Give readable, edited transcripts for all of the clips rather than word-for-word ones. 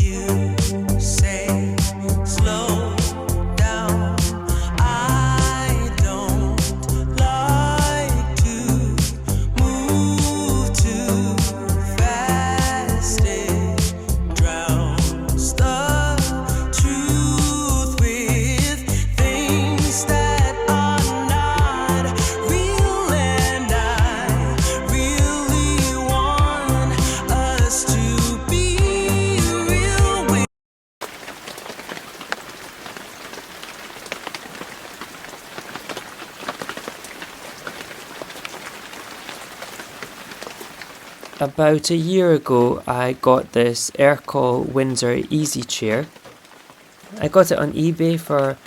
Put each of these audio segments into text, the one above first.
you say slow down. I don't like to move too fast. It drowns the truth with things that are not real, and I really want us to be real. About a year ago, I got this Ercol Windsor Easy Chair. I got it on eBay for,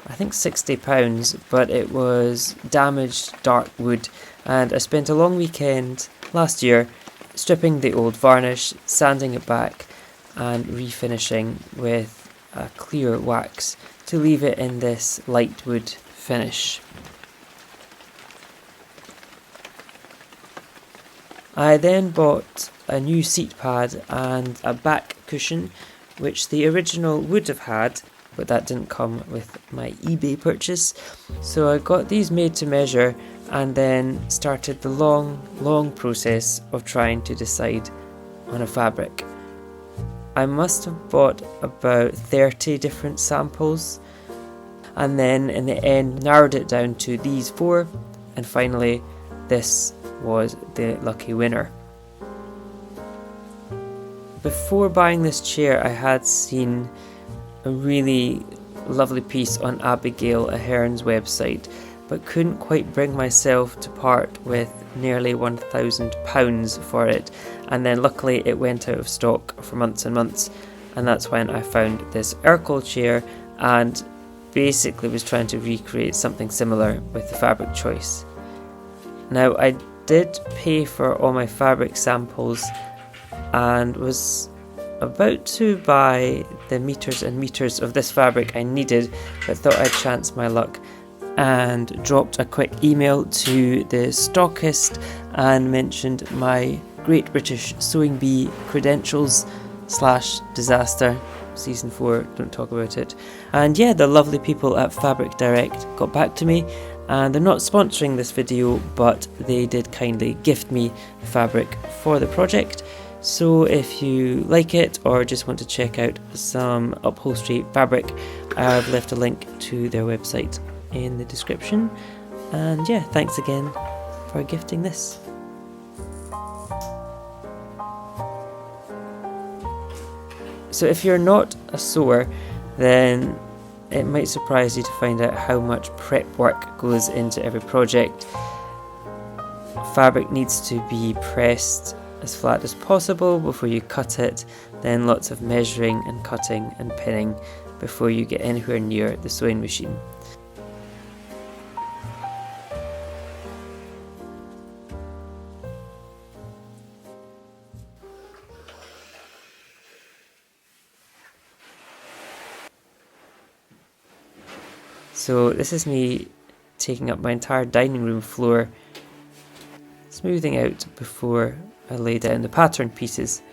I think, £60, but it was damaged dark wood, and I spent a long weekend last year stripping the old varnish, sanding it back, and refinishing with a clear wax to leave it in this light wood finish. I then bought a new seat pad and a back cushion, which the original would have had, but that didn't come with my eBay purchase. So I got these made to measure and then started the long process of trying to decide on a fabric. I must have bought about 30 different samples, and then in the end narrowed it down to these 4, and finally this was the lucky winner. Before buying this chair, I had seen a really lovely piece on Abigail Ahern's website, but couldn't quite bring myself to part with nearly £1,000 for it, and then luckily it went out of stock for months and months, and that's when I found this Ercol chair and basically was trying to recreate something similar with the fabric choice. Now, I did pay for all my fabric samples and was about to buy the meters and meters of this fabric I needed, but thought I'd chance my luck and dropped a quick email to the stockist and mentioned my Great British Sewing Bee credentials / disaster. Season 4, don't talk about it. And yeah, the lovely people at Fabric Direct got back to me, and they're not sponsoring this video, but they did kindly gift me fabric for the project. So if you like it or just want to check out some upholstery fabric, I've left a link to their website in the description. And yeah, thanks again for gifting this. So if you're not a sewer, then it might surprise you to find out how much prep work goes into every project. Fabric needs to be pressed as flat as possible before you cut it, then lots of measuring and cutting and pinning before you get anywhere near the sewing machine. So this is me taking up my entire dining room floor, smoothing out before I lay down the pattern pieces.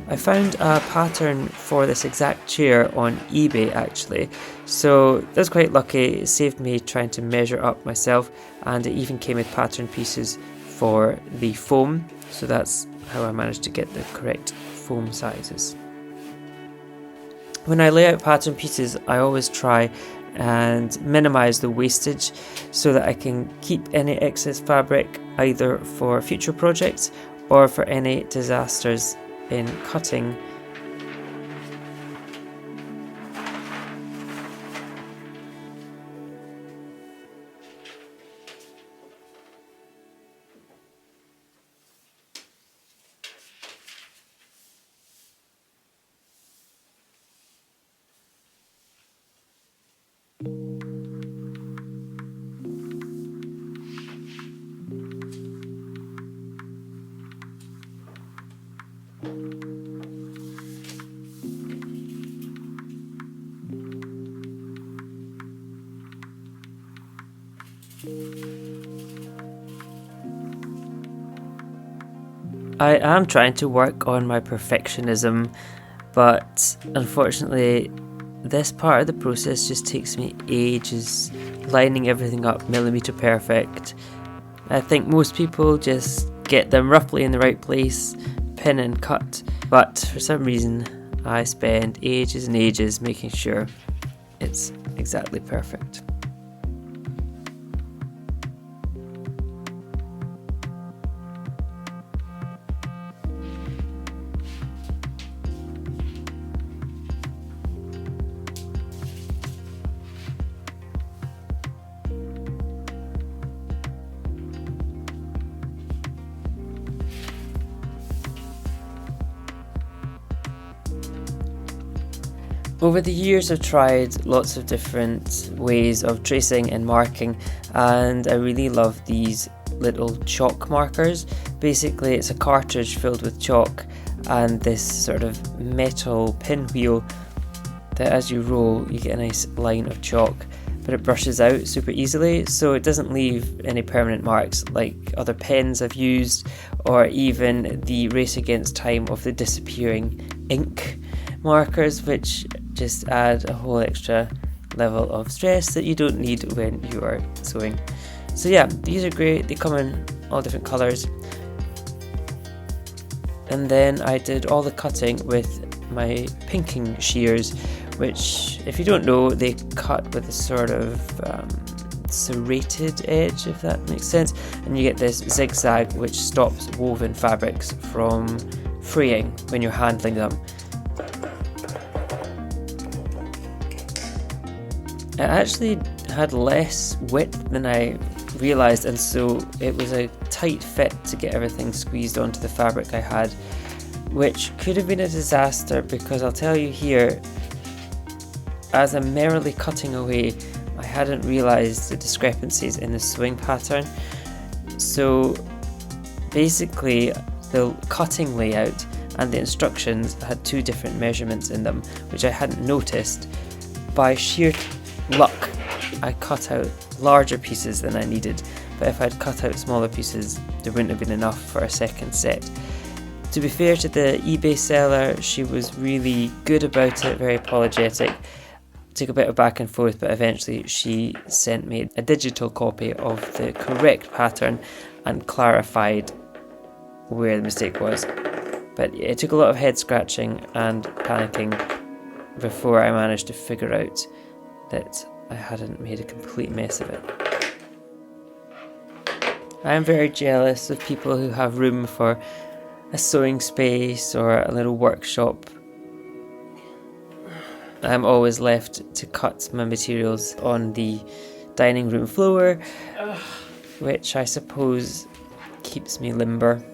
I found a pattern for this exact chair on eBay actually, so that was quite lucky. It saved me trying to measure up myself, and it even came with pattern pieces for the foam, so that's how I managed to get the correct foam sizes. When I lay out pattern pieces, I always try and minimize the wastage so that I can keep any excess fabric either for future projects or for any disasters in cutting. I am trying to work on my perfectionism. but unfortunately this part of the process just takes me ages, lining everything up millimeter perfect. I think most people just get them roughly in the right place, pin and cut, but for some reason I spend ages and ages making sure it's exactly perfect. Over the years I've tried lots of different ways of tracing and marking, and I really love these little chalk markers. Basically it's a cartridge filled with chalk and this sort of metal pinwheel that as you roll you get a nice line of chalk, but it brushes out super easily, so it doesn't leave any permanent marks like other pens I've used, or even the race against time of the disappearing ink markers, which just add a whole extra level of stress that you don't need when you are sewing. So yeah, these are great, they come in all different colours. And then I did all the cutting with my pinking shears, which if you don't know, they cut with a sort of serrated edge, if that makes sense, and you get this zigzag which stops woven fabrics from fraying when you're handling them. It actually had less width than I realised, and so it was a tight fit to get everything squeezed onto the fabric I had, which could have been a disaster because I'll tell you here, as I'm merrily cutting away, I hadn't realised the discrepancies in the sewing pattern. So basically the cutting layout and the instructions had two different measurements in them, which I hadn't noticed. By sheer luck, I cut out larger pieces than I needed, but if I'd cut out smaller pieces, there wouldn't have been enough for a second set. To be fair to the eBay seller, she was really good about it, very apologetic. It took a bit of back and forth, but eventually she sent me a digital copy of the correct pattern and clarified where the mistake was. But it took a lot of head scratching and panicking before I managed to figure out that I hadn't made a complete mess of it. I am very jealous of people who have room for a sewing space or a little workshop. I'm always left to cut my materials on the dining room floor, which I suppose keeps me limber.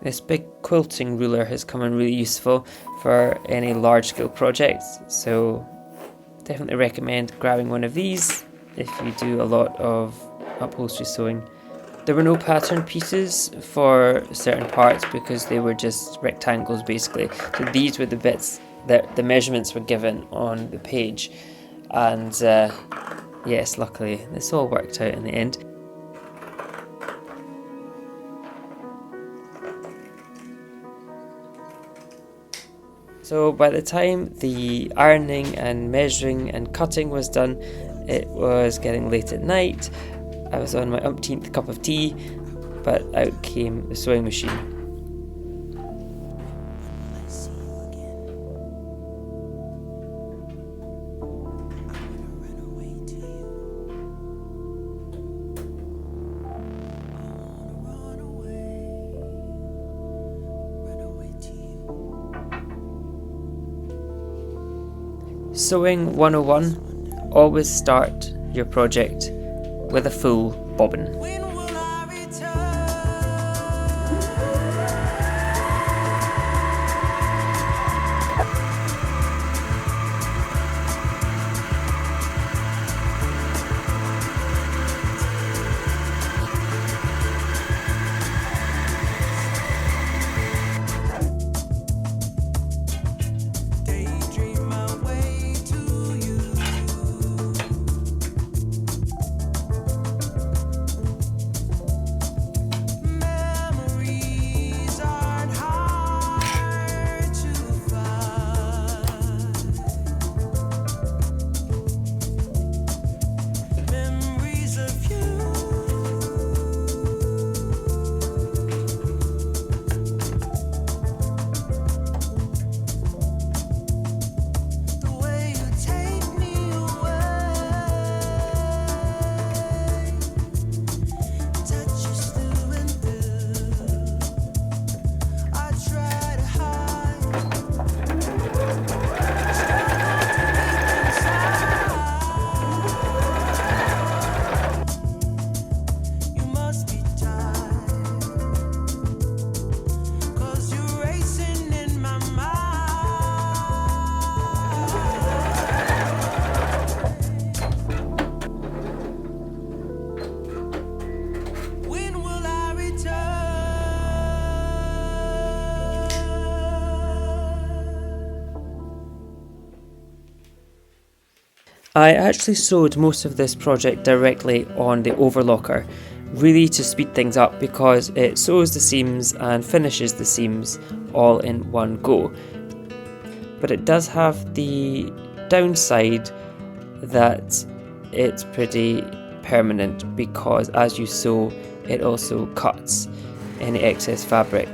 This big quilting ruler has come in really useful for any large scale projects, so definitely recommend grabbing one of these if you do a lot of upholstery sewing. There were no pattern pieces for certain parts because they were just rectangles basically, so these were the bits that the measurements were given on the page, and yes, luckily this all worked out in the end. So by the time the ironing and measuring and cutting was done, it was getting late at night. I was on my umpteenth cup of tea, but out came the sewing machine. Sewing 101, always start your project with a full bobbin. When will I return? Daydream my way to you. I actually sewed most of this project directly on the Overlocker, really to speed things up because it sews the seams and finishes the seams all in one go. But it does have the downside that it's pretty permanent because as you sew it also cuts any excess fabric,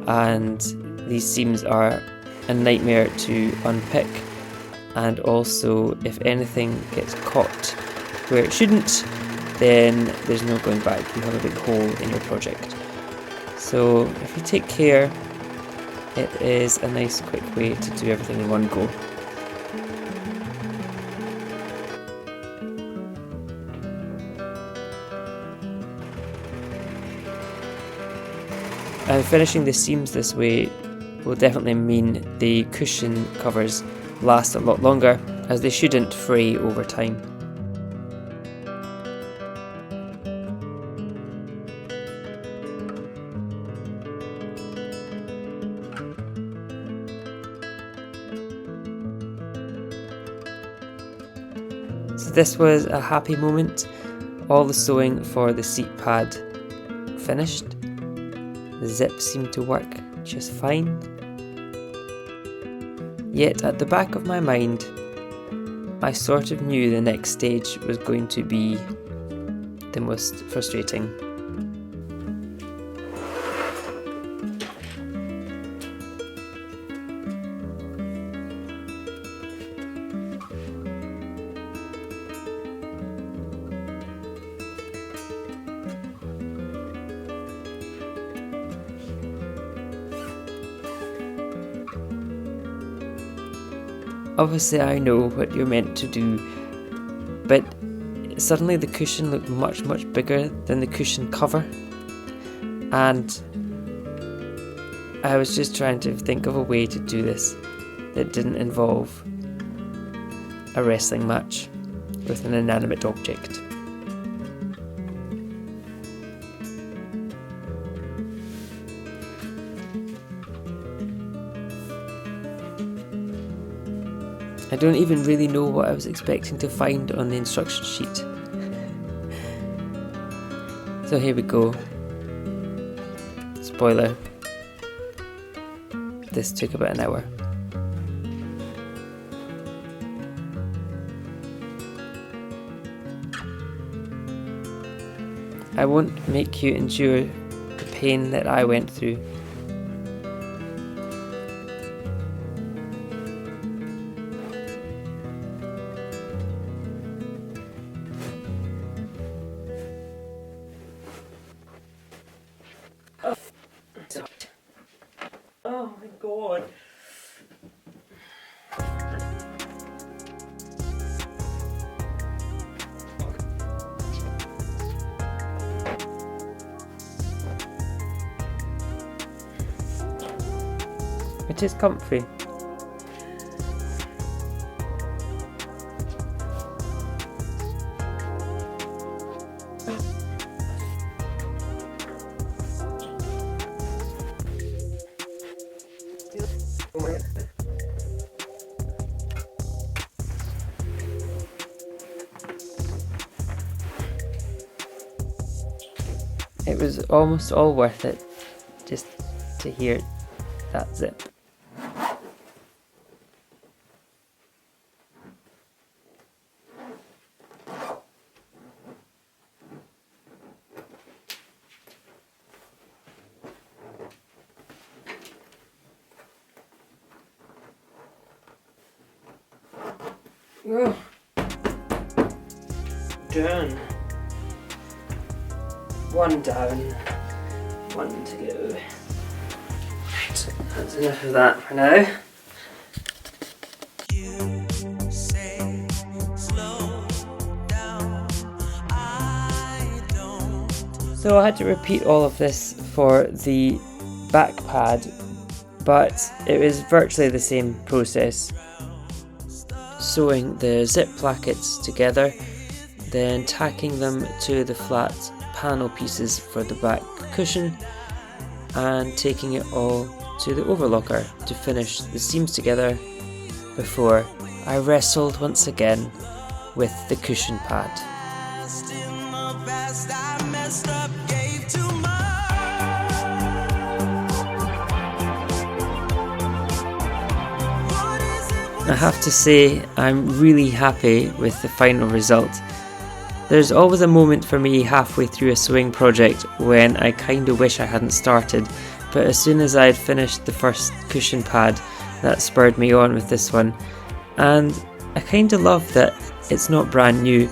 and these seams are a nightmare to unpick, and also if anything gets caught where it shouldn't, then there's no going back. You have a big hole in your project. So if you take care, it is a nice quick way to do everything in one go. And finishing the seams this way will definitely mean the cushion covers last a lot longer, as they shouldn't fray over time. So this was a happy moment. All the sewing for the seat pad finished. The zip seemed to work just fine. Yet at the back of my mind, I sort of knew the next stage was going to be the most frustrating. Obviously I know what you're meant to do, but suddenly the cushion looked much bigger than the cushion cover, and I was just trying to think of a way to do this that didn't involve a wrestling match with an inanimate object. I don't even really know what I was expecting to find on the instruction sheet. So here we go. Spoiler. This took about an hour. I won't make you endure the pain that I went through. Oh my god. It is comfy. It was almost all worth it just to hear that zip. Oh. Done. One down, one to go. Right, that's enough of that for now. You say slow down. I don't. So I had to repeat all of this for the back pad, but it was virtually the same process. Sewing the zip plackets together, then tacking them to the flat panel pieces for the back cushion, and taking it all to the overlocker to finish the seams together before I wrestled once again with the cushion pad. I have to say, I'm really happy with the final result. There's always a moment for me halfway through a sewing project when I kinda wish I hadn't started, but as soon as I had finished the first cushion pad, that spurred me on with this one. And I kinda love that it's not brand new.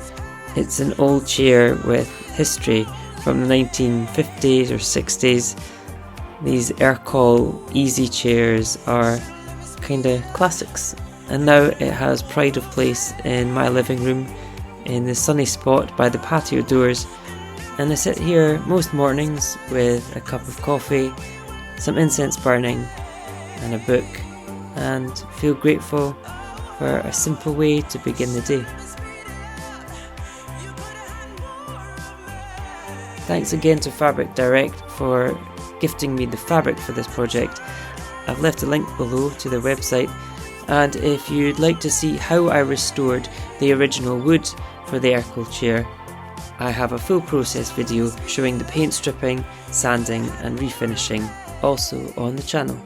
It's an old chair with history from the 1950s or 60s. These Ercol Easy Chairs are kinda classics. And now it has pride of place in my living room, in the sunny spot by the patio doors, and I sit here most mornings with a cup of coffee, some incense burning and a book, and feel grateful for a simple way to begin the day. Thanks again to Fabric Direct for gifting me the fabric for this project. I've left a link below to their website, and if you'd like to see how I restored the original wood for the Ercol chair, I have a full process video showing the paint stripping, sanding and refinishing also on the channel.